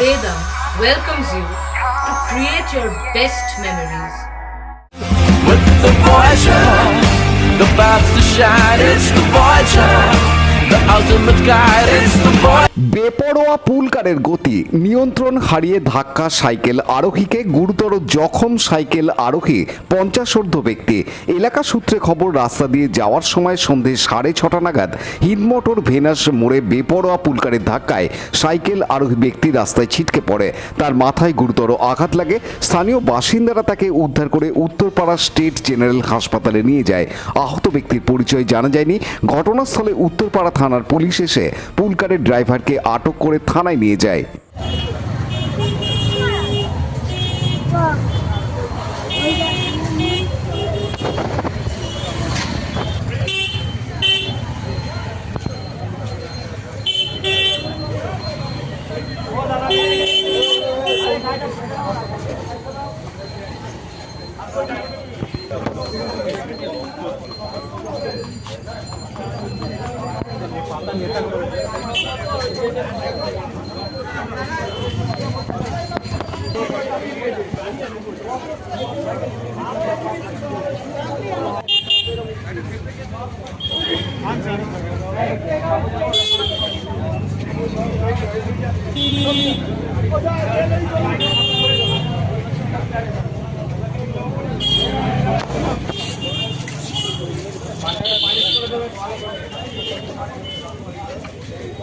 Vedam welcomes you to create your best memories. With the Voyager, the paths to shine, it's the Voyager, the ultimate guide, it's the Voyager. বেপরোয়া পুলকারের গতি, নিয়ন্ত্রণ হারিয়ে ধাক্কা cycle আরোহীকে, গুরুতর জখম cycle আরোহী 50 ব্যক্তি। এলাকা সূত্রে খবর, রাস্তা দিয়ে যাওয়ার সময় সন্ধে 6:30 নাগাদ হিন্দমোটর ভেনাস মোড়ে বেপরোয়া পুলকারের ধাক্কায় সাইকেল আরোহী ব্যক্তি রাস্তায় ছিটকে পড়ে। তার মাথায় গুরুতর আঘাত লাগে। স্থানীয় বাসিন্দারা তাকে উদ্ধার করে উত্তরপাড়া স্টেট জেনারেল হাসপাতালে নিয়ে যায়। আহত ব্যক্তির পরিচয় জানা যায়নি। ঘটনাস্থলে উত্তরপাড়া থানার পুলিশ এসে পুলকারের ড্রাইভারকে আটক করে থানায় নিয়ে যায়।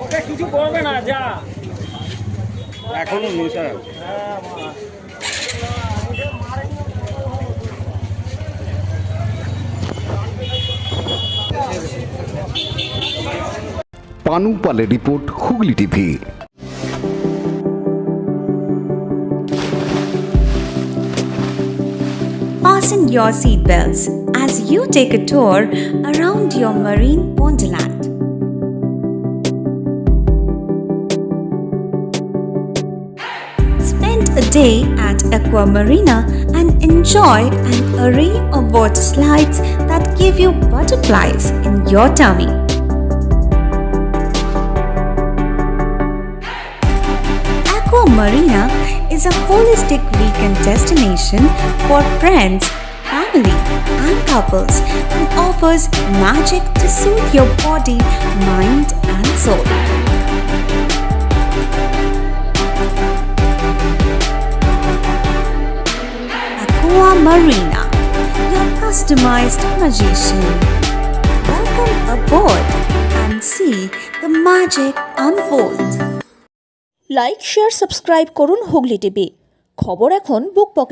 ওকে কিছু করবে না, যা এখনো নেশা। পানু পালের report, Hooghly TV. Fasten your seatbelts as you take a tour around your marine wonderland. Spend a day at Aqua Marina and enjoy an array of water slides that give you butterflies in your tummy. Aqua Marina is a holistic weekend destination for friends, family, and couples and offers magic to soothe your body, mind, and soul. Aqua Marina, your customized magician. Welcome aboard and see the magic unfold. Like, share, subscribe করুন Hooghly TV. খবর এখন বুক পকেটে।